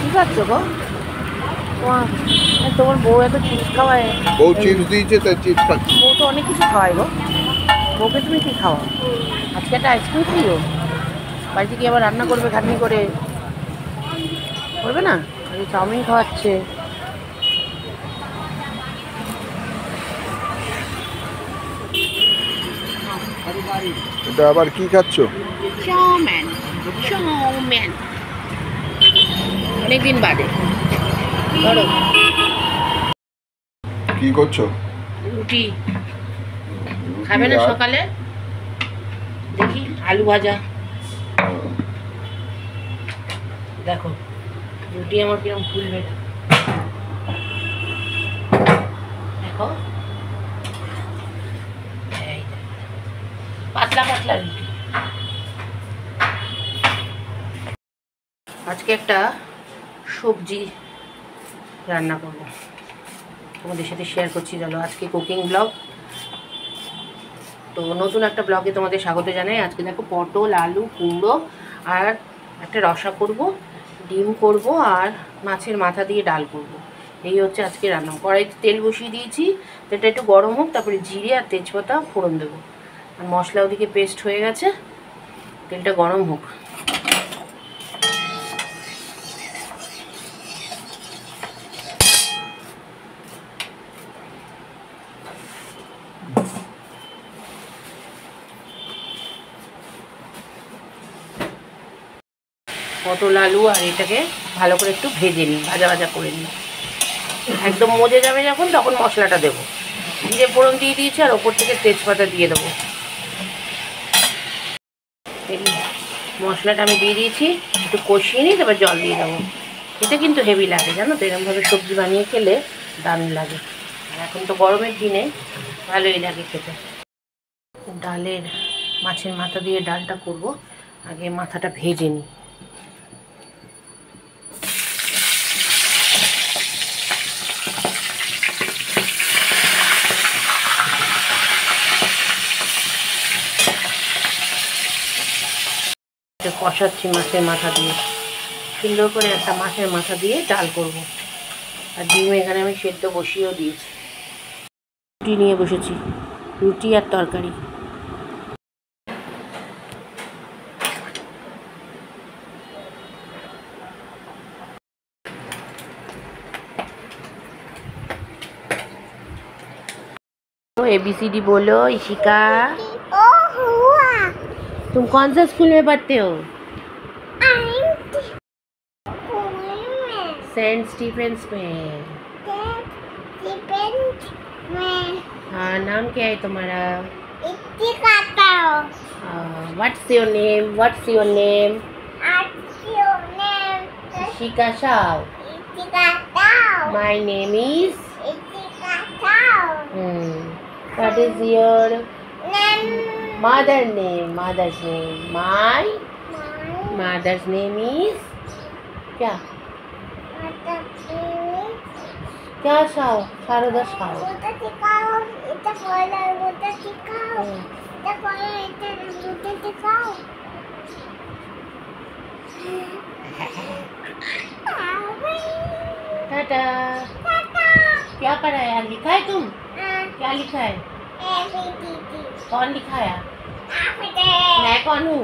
কি খাচ্ছ গো? তোমার বউ এত চিপস খাওয়ায়। বউ চিপস দিয়েছে তাই চিপস খাচ্ছি। বউ তো অনেক কিছু খাওয়ায় গো। বউকে তুমি কি খাওয়াও? আজকে একটা আইসক্রিম খাইও। বাড়িতে কি আবার রান্না করবে খাটনি করে? করবে না? আজকে চাউমিন খাওয়াচ্ছে। এটা আবার কি খাচ্ছ? চাউমিন। চাউমিন অনেকদিন বাদে। ধরো কি করছো? রুটি খাবে না সকালে? দেখি আলু ভাজা। দেখো রুটি আমার কিরকম ফুলবে, দেখো পাতলা পাতলা রুটি। আজকে একটা সবজি রান্না করব, তোমাদের সাথে শেয়ার করছি। চলো আজকে কুকিং ব্লগ। তো নতুন একটা ব্লগে তোমাদের স্বাগত জানাই। আজকে দেখো পটল, আলু, কুমড়ো আর একটা রসা করব, ডিম করব আর মাছের মাথা দিয়ে ডাল করব। এই হচ্ছে আজকে রান্না। কড়াইতে তেল বসিয়ে দিয়েছি, তেলটা একটু গরম হোক, তারপরে জিরে আর তেজপাতা ফোড়ন দেবো। আর মশলা ওদিকে পেস্ট হয়ে গেছে, তেলটা গরম হোক। পটল, আলু আর এটাকে ভালো করে একটু ভেজে নিই, ভাজা ভাজা করে নিই। একদম মজে যাবে যখন, তখন মশলাটা দেবো। জিরে ফোড়ন দিয়ে দিয়েছি আর ওপর থেকে তেজপাতা দিয়ে দেবো। এই মশলাটা আমি দিয়ে দিয়েছি, একটু কষিয়ে নিই, তারপর জল দিয়ে দেবো। এটা কিন্তু হেভি লাগে জানো তো, এরকমভাবে সবজি বানিয়ে খেলে দারুণ লাগে। আর এখন তো গরমের দিনে ভালোই লাগে খেতে। ডালের মাছের মাথা দিয়ে ডালটা করব, আগে মাথাটা ভেজে নিই। কষাচ্ছি মাছের মাথা দিয়ে, সুন্দর করে একটা মাছের মাথা দিয়ে ডাল করব। আর ডিম এখানে আমি সেদ্ধ বসিয়েও দিয়েছি। রুটি নিয়ে বসেছি, রুটি আর তরকারি। ABCD बोलो इशिका। तुम कौन सा स्कूल में पढ़ते हो? सेंट स्टीफेंस में। हाँ, नाम क्या है तुम्हारा? What's your name? What's your name? Ishika Shaw. My name is. What is your mother name? Mother's name. My mother's name is क्या? क्या शाव? शारदा शाव। टाटा। क्या पढ़ाया? लिखा है तुम? क्या लिखा है? कौन लिखाया? मैं कौन हूँ?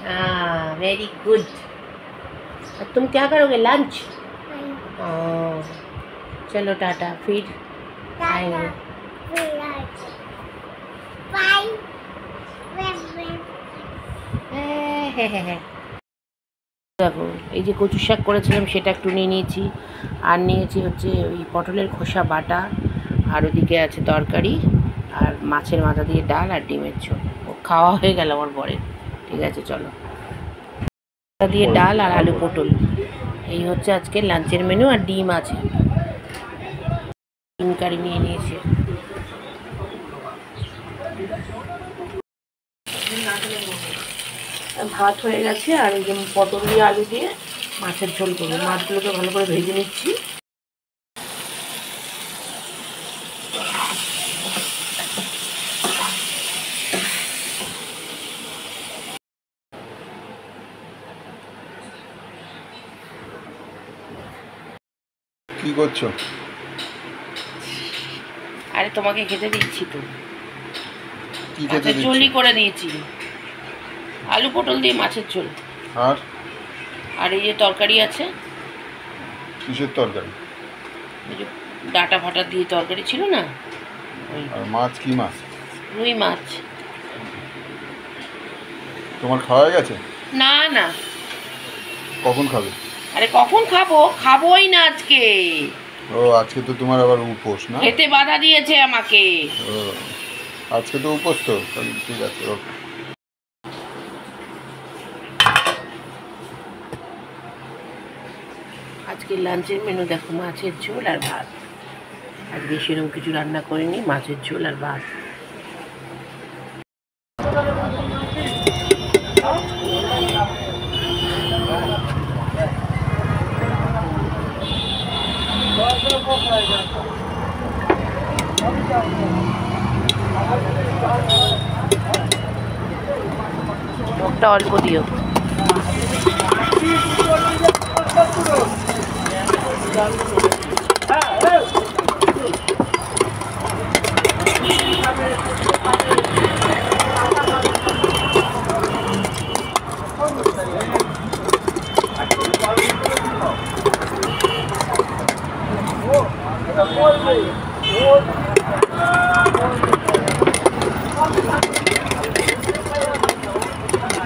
हाँ, वेरी गुड। तुम क्या करोगे? लंच? चलो टाटा, फिर आएंगे। দেখো এই যে কচু শাক করেছিলাম সেটা একটু নিয়ে নিয়েছি, আর নিয়েছি হচ্ছে ওই পটলের খোসা বাটা, আর ওদিকে আছে তরকারি আর মাছের মাথা দিয়ে ডাল আর ডিমের ঝোল। ও খাওয়া হয়ে গেল আমার বরের। ঠিক আছে চলো, দিয়ে ডাল আর আলু পটল, এই হচ্ছে আজকে লাঞ্চের মেনু। আর ডিম আছে, ডিম কারি নিয়ে নিয়েছি। ভাত হয়ে গেছে, আর এই যে পটল দিয়ে আলু দিয়ে মাছের ঝোল করবো। মাছগুলোকে ভালো করে ভেজে নিচ্ছি। কি করছো? আরে তোমাকে খেতে দিচ্ছি তো। কি খেতে মাছের দিচ্ছ? ঝোলই করে দিয়েছি, আলু পটল দিয়ে মাছের ঝোল। আর আর এই যে তরকারি আছে, কিসের তরকারি? এই যে ডাটা ফাটা দিয়ে তরকারি ছিল না, ওই আর মাছ কি মাছ? রুই মাছ। তোমার খাওয়া হয়ে গেছে? না না, কখন খাবে? আরে কখন খাবো, খাবোই না আজকে। ও আজকে তো তোমার আবার উপোস না? খেতে বাধা দিয়েছে আমাকে। ও আজকে তো উপোস তো, তাহলে ঠিক আছে ওকে। আজকে লাঞ্চের মেনু দেখো, মাছের ঝোল আর ভাত। আজকে সেরকম কিছু রান্না করিনি, মাছের ঝোল আর ভাত। একটা অল্প দিও।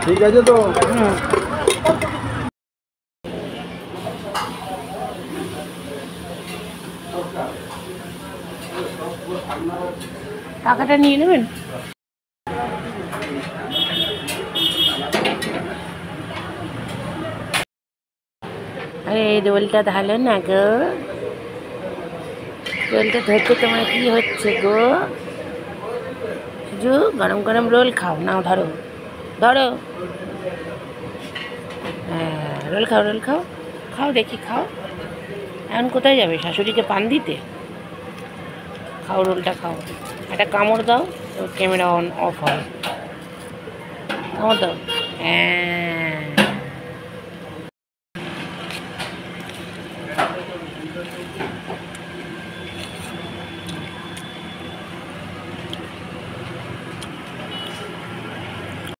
ঠিক আছে তো। টাকাটা নিয়ে নেবেন। আরে রোলটা ভালো না গো, রোলটা ধরতে তোমার কি হচ্ছে গো? শুধু গরম গরম রোল খাও, নাও ধরো ধরো। হ্যাঁ রোল খাও, রোল খাও, খাও দেখি খাও। এখন কোথায় যাবে, শাশুড়িকে পান দিতে? খাও রোলটা খাও, একটা কামড় দাও, ক্যামেরা অন অফ হয়। কামড় দাও। হ্যাঁ